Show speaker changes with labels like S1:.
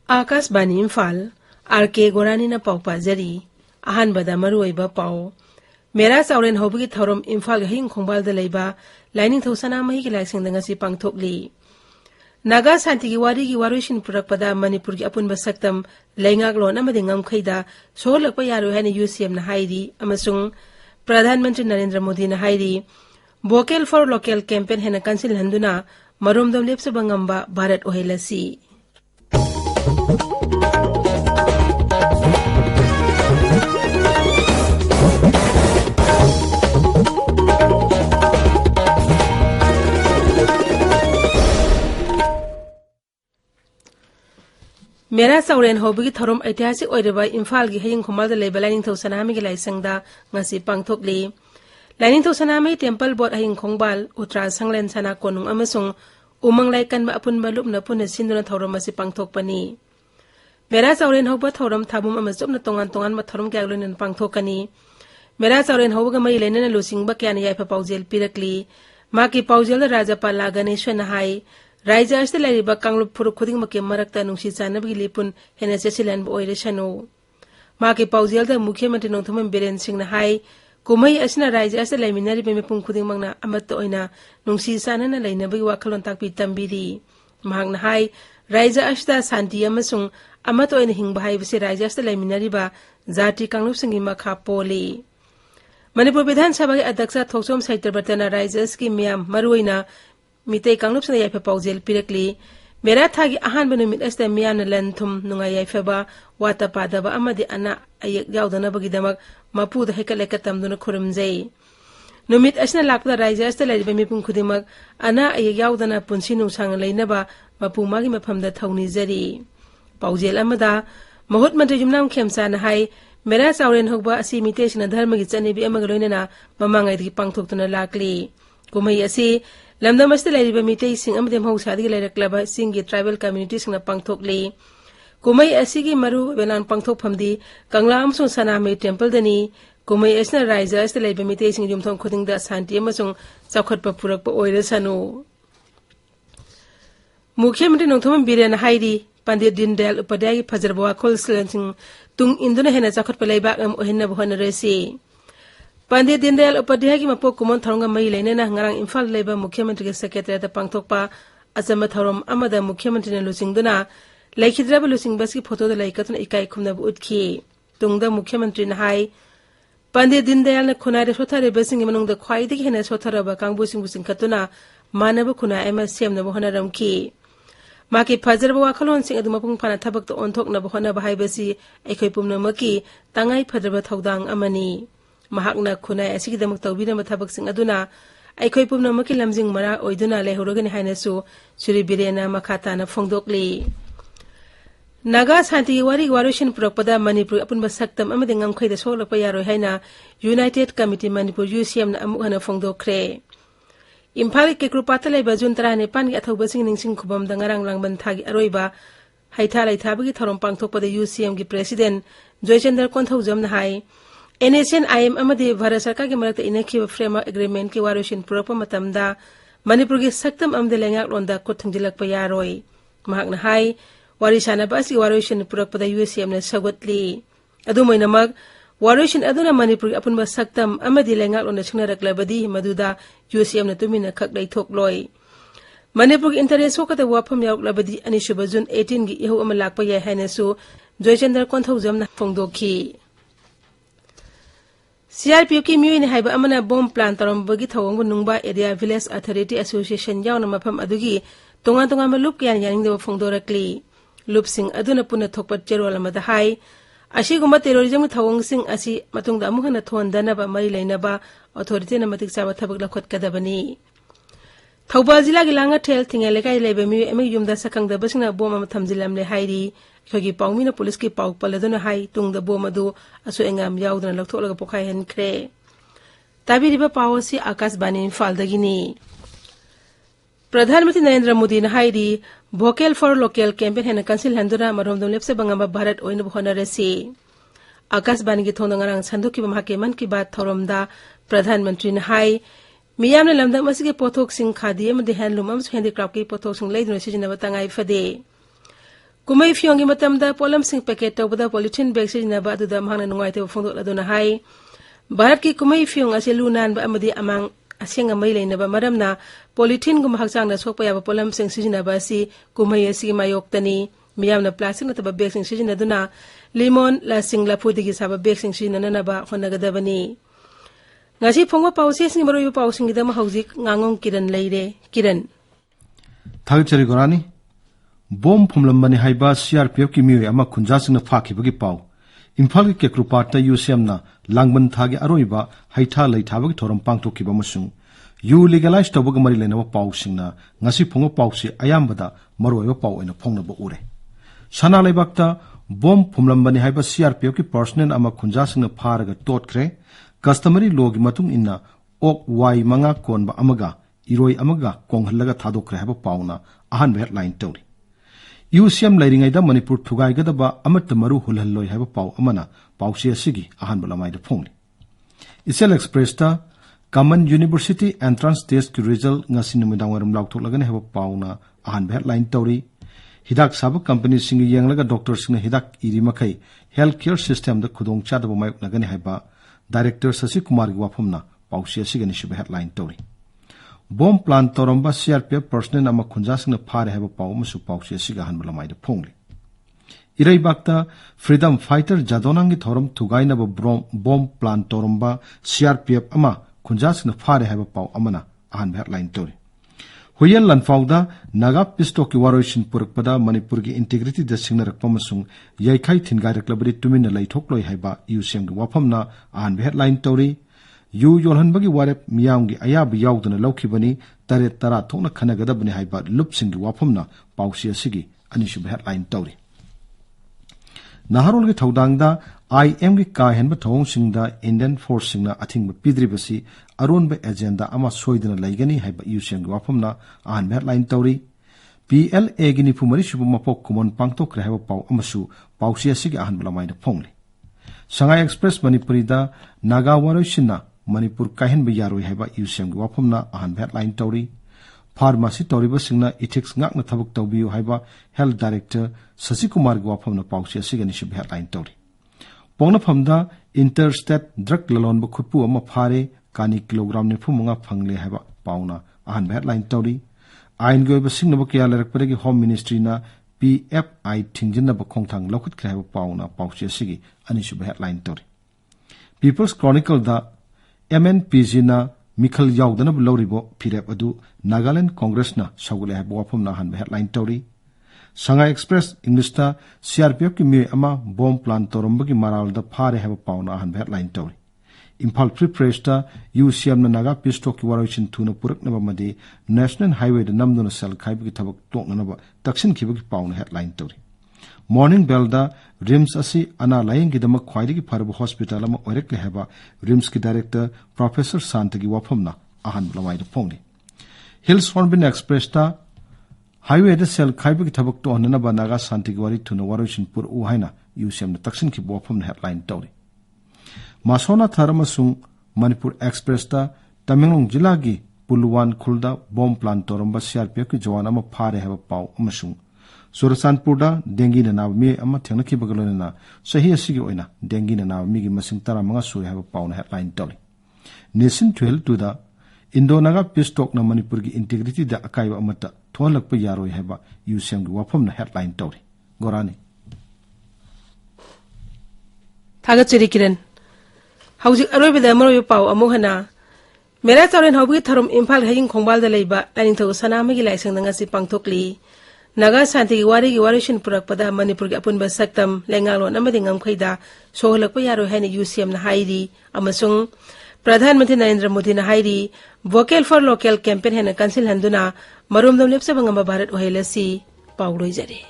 S1: Akashvani Imphal R.K.Gorani na pau pajari ahan bada maruiba pau mera sauren hobgi thorom Imphal hing khongbal da leiba lining thosana mahi ki laising da ngasi pangthokli naga santi gi wari gi warishin purak pada manipur gi apun basaktam leingak lon amadi ngam khaida solak pa yaro hani UCM na hairi amasung pradhan mantri Narendra Modi na hairi vocal for local campaign hena council handuna marum dom lepsa bangamba bharat ohelasi मेरा सौरेन होबगी थरोम ऐतिहासिक ओइरबा इम्फाल गी हयिंग खुमाल the लेबा लाइनिंग थौसनामी गी लाइसंगदा ngasi pangthokli लाइनिंग थौसनामी टेम्पल बोर्ड हयिंग खोंगबाल उत्रा संगलेन सना कोनुंग अमसुंग उमंग लाइकन बा अपुन बलुपना पुन सिन्दुना थौरम मसी pangthokpani मेरा सौरेन होबा थौरम थाबुम अमसुपना तोंगान तोंगान मा थौरम क्यागलोन pangthokani मेरा सौरेन होबगा मई लेनेना लुसिंगबा क्यान याइफा पाउजेल पिरकली माकी पाउजेल राज्यपाल गणेशन हाई राज्य अस्त लाइरिबा कांगलुप फुरु खुदिंग मके मरकता नुंसी चानबगी लिपुन हेना सेसिलन ओइरे सनो माके पाउजेल द मुख्यमंत्री नोंथमन बिरेन सिंह हाई कुमई असना राज्य अस्त लाइमिनारि बेमे पुंग खुदिंग मंगना अमत ओइना नुंसी चानना लाइनबगी वाखलोन ताकपि तंबिरी महंगना हाई राज्य अस्त शांति अमसुंग अमत ओइना हिंगबा हाइबसे राज्य अस्त लाइमिनारिबा जाति कांगलुप सिंगी मखा पोली मणिपुर विधानसभा के अध्यक्ष थोक्सोम साइत्रबर्तना राज्य की मियाम मरुइना मितै कांगलुप सना याइफा पाउजेल पिरकली मेरा थागी अहान बनुमित अस्ते मियान लनथुम नुंगा याइफाबा वाता पादबा अमदि अना अयक याउदनबगिदमक मपुद हेकलेक तमदुन खुरुमजै नुमित असना लाकदा राज्य अस्ते लाइबा मिपुं खुदिमक अना अयक याउदना पुंसी नुसांग लैनबा मपु मागी मफमदा थौनी जरी पाउजेल अमदा महुत मंत्री जुमनाम खेमसाना हाई मेरा साउरेन होगबा असि मितेसना धर्मगी चनेबी अमग लोइनना ममांगाइदगी पांगथोक्तुना लाकली कुमई असि लमदम अस्ते लाइरिबा मितेई सिंग अमदे महौसादगी लाइरक्लबा सिंगी ट्राइबल कम्युनिटी सिंगना पांगथोक्ली कुमई असिगी मरु बेलान पांगथोकफमदी कंगला अमसुंग सनामे टेम्पल दनी कुमई असना राज्य अस्ते लाइरिबा मितेई सिंग जुमथों खुदिंगदा शांति अमसुंग चौखटपा पुरकपा ओइरसनु मुख्यमंत्री नोंथमन बिरेन हाइरी पंडित दीनदयाल उपाध्याय की फजरबा वाखोल सिंग तुंग इंदुना हेना चौखटपा लैबाक अम ओहिनब होनरेसी पंडित दीनदयाल उपाध्याय की मपोक कुमन थौरंगा मई लेनेना ngarang Imphal लेबा मुख्यमंत्री के सेक्रेटरीता पांगथोकपा अचम थौरम अमदा मुख्यमंत्री ने लुसिंगदुना लैखिद्रब लुसिंगबस की फोटो द लैकतन इकाई खुमनब उठखी तुंगदा मुख्यमंत्री ने हाई पंडित दीनदयाल ने खुनारे सोथारे बसिंग मनुंगदा ख्वाइदगी हेना सोथारबा कांगबुसिंग बुसिंगखतुना मानब खुना एमा सेमनब होनरमखी माकी फजरबा वाखलोन सिंग अदु मपुंग फाना थबक तो ओंथोकनब होनब हाइबसी एखै पुमनमकी तंगाई फजरबा थौदांग अमनी महाकना खुनाय असिगिदमक तौबिरम थबकसिंग अदुना अखोय पुमनमकी लमजिंग मरा ओइदुना लेहरोगनि हाइनसु श्री बिरेना मखाताना फोंदोकली नागा शांति वारी वारुशन पुरकपदा मणिपुर अपुनबा सक्तम अमदि ngamkhayda सोलकपा यारोय हाइना यूनाइटेड कमिटी मणिपुर UCM ना अमुक हना फोंदोखरे इम्फाल के कृपाता लेबा जुन 35 की अथौबसिंग निंगसिंग खुबम दंगारांग लांगबन थागी अरोइबा हाइथा लाइथाबगी थरोम पांगथोकपदा UCM की प्रेसिडेंट जयचंद्र कोंथौजम हाई NSN IM अमदि भारत सरकार के मरकता इनखिब फ्रेमवर्क एग्रीमेंट के वारुशन पुरकपा मतमदा मणिपुर के सक्तम अमदे लेंगाक लोंदा कोथंजिलकपा यारोय महाकना हाई वारिसानाबा असि वारुशन पुरकपदा UCM ने सगतली अदुमैनमक वारुशन अदुना मणिपुर अपुनबा सक्तम अमदि लेंगाक लोंदा छिंगनरकलबदी मदुदा UCM ने तुमिना खक लैथोकलोय मणिपुर इंटरेस्ट होकता वाफम यावलबदी अनिसुबा जुन 18 गी यहु अमा लाकपा याय हाइनसु जयचंद्र कोंथौजमना फोंदोखी CRPF की म्यूइन हाइबा अमना बॉम्ब प्लान तरमबगी थवंग Nungba area village authority association यावना मफम अदुगी तोंगा तोंगा लुप क्यान यानिंगदब फोंदोरकली लुप सिंग अदुना पुना थोकपा चेरोल अमदा हाई असिगुम्बा टेरोरिज्म थवंग सिंग असि मतुंगदा अमुहना थोनदनबा मरी लैनबा अथॉरिटी ना मतिक चाबा थबक लखोतकदबनी थौबाल जिला की लांगा ठेल थिंगे लेकाई लेबे मी एमे युमदा सकंगदबसिंगना बॉम्ब अम थमजिलमले हाइरी खगी पाउमिना पुलिस की पाउ पलदुना हाई तुंगदा बॉम्ब अदु असु एंगाम याउदना लखथोलगा पोखाय हनख्रे।
S2: ताबिरिबा पावसी आकाशवाणी इम्फाल दगिनी
S1: प्रधानमंत्री नरेंद्र मोदी हाईरी वोकल फॉर लोकल कैंपेन है कंसिल हंदुना मरोमदम लेप्से बंगम भारत ओइन होनरसी आकाशवाणी की थोंद ngarang संदुकी बमा के मन की बात थोरमदा प्रधानमंत्री ने हाई मियामने लमदम मसिगे पोथोक सिंह खादी अमदे हैंडलूम अमस हैंडीक्राफ्ट की पोथोक सिंह लेदुन सिजनब तंगाई फदे कुमई फियोंगी मतमदा पोलम सिंह पैकेट तौबदा पॉलिथीन बैग सिजनब अदुदा महंगना नुंगाइते फोंदोलदुना हाई भारत की कुमई फियोंग असे लुनान अमदे अमांग असेंग मई लेनब मरमना पॉलिथीन गुम हक्चांगना सोकपा याबा पोलम सिंह सिजनब असि कुमई असि मायोक्तनी मियामना प्लास्टिक नतबा बैग सिंह सिजनदुना लिमोन लासिंग लाफुदिगी साबा बैग सिंह सिजननबा होनगदबनी ngasi phongwa pause sing maro yu pause ngi dama hauzik ngangom kiran leire kiran
S2: R.K.Gorani bom phumlambani haiba CRPF ki miwi ama khunja singna phaki bagi pau Imphal ki kekrupata UCM na langban thagi aroiba haitha leitha bagi thoram pangtokki ba masung yu legalize tawga mari lena pau singna ngasi phongwa pause ayambada maro yu pau ena phongna ba ure sana leibakta bom phumlambani haiba CRPF ki personnel ama khunja singna pharaga totkre customary law gi matung inna ok wai manga konba amaga iroi amaga konghalaga thadokre haba pauna ahan headline tawri UCM lairingai da Manipur thugai ga da ba amat maru hulhalloi haba pau amana pausi asigi ahan balamai da phongli Isel Express ta Common University entrance test ki result ngasi numidang waram laukthok lagane haba pauna ahan headline tawri hidak sabak company sing yanglaga doctor sing hidak iri makai healthcare system da khudong cha da mayuk lagane haba Director Sasi Kumar Gwapumna Pausia Sigani Shiba headline Tori. Bomb plan Toromba CRPF personnel ama Kunjasing Pare have a Paumasu Pausia Sigahan Balamai the Pongli. Irai Bakta Freedom Fighter Jadonangi Torom Tugaina bomb plan Toromba CRPF ama Kunjasing Pare have a Pau Amana Ahan headline Tori. Huyel Lanfauda Naga Pistoki Waroshin Purpada Manipurgi integrity the singer Pomasung Yaikai Tingai Clubri Tumin Laitokloi Haiba UCM Wapamna and headline Tori Yu Yolhanbagi Warep Miyangi Ayab Yaudana Lokibani Tare Tara Tona Kanagadabani Haiba Lupsing Wapamna Pausia Sigi Anishub headline Tori Naharolgi Taudangda IM gi ka henba thong singda Indian Force singna athing ba pidribasi aronba agenda ama soidana laigani haiba UCM gi wafamna an headline tawri PLA gi ni phumari shubu mapok kumon pangtok rehaba pau amasu pausia sigi ahan bulamai da phongli Shanghai Express Manipuri da Naga Waroshinna Manipur kahen ba yaroi haiba UCM gi wafamna ahan headline tawri Pharmacy tawriba singna ethics ngakna thabuk tawbiyu haiba Health Director Sasi Kumar gi wafamna pausia sigi ni shub headline tawri Pongna phamda interstate drug lalon ba khutpu ama phare kani kilogram ne phumunga phangle haba pauna ahan headline tawri ain goi ba singna ba kya larak paregi home ministry na PFI thingjinna ba khongthang lokut kra haba pauna pauche sigi ani shu headline tawri People's Chronicle da MNPG na Mikhal Yaudana ba loribo phirep adu Nagaland Congress na sagule haba wafum na ahan headline tawri Shanghai Express English ta CRPF ki mi ama bomb plan toromba ki maral da phare have pauna han headline tawri Imphal Free Press ta UCM na naga pisto ki warochin thuna purak na madi National Highway da namduna sel khaibi ki thabak tok na ba taksin ki bi pauna headline tawri Morning Bell da RIMS asi ana laying ki dama khwaidi ki pharbu hospital ama orek le haba RIMS ki director Professor Santagi waphamna ahan lamai da phongli Hills Hornbill Express ta Highway da sel khaibi ki thabak to anana ba naga santi gwari thuna waroshin pur u haina UCM na taksin ki bofam na headline tawri Masona tharama sung Manipur Express ta Tamenglong jila gi Pulwan khulda bomb plan toromba CRPF ki jawana ma phare haba pau amasung Surasanpur da dengi na naw mi ama thengna ki bagalona na sahi asigi oina dengi na naw mi gi masing tara manga suri haba pau na headline tawri Nation 12 to da Indo-Naga Pistok na Manipur ki integrity da akaiwa amata thualak pa yaroi heba UCM gi wafam na headline tawri Gorani
S1: Thaga chiri kiran Hauji aroi bida maro yu pau amuhana Mera tawren haubi tharum Imphal hajing khongbal da leiba laning thaw sanama gi laisang nga si pangthokli Naga santi gi warishin purak pada Manipur gi apun ba saktam lengalon amadi ngam khaida sohlak pa yaroi haina UCM na hairi amasung प्रधानमंत्री नरेंद्र मोदी ने हाईरी vocal for local campaign है कंसिल हंदुना मरुमदम लेप्से बंगम भारत ओहेलसी पाउडोई जरे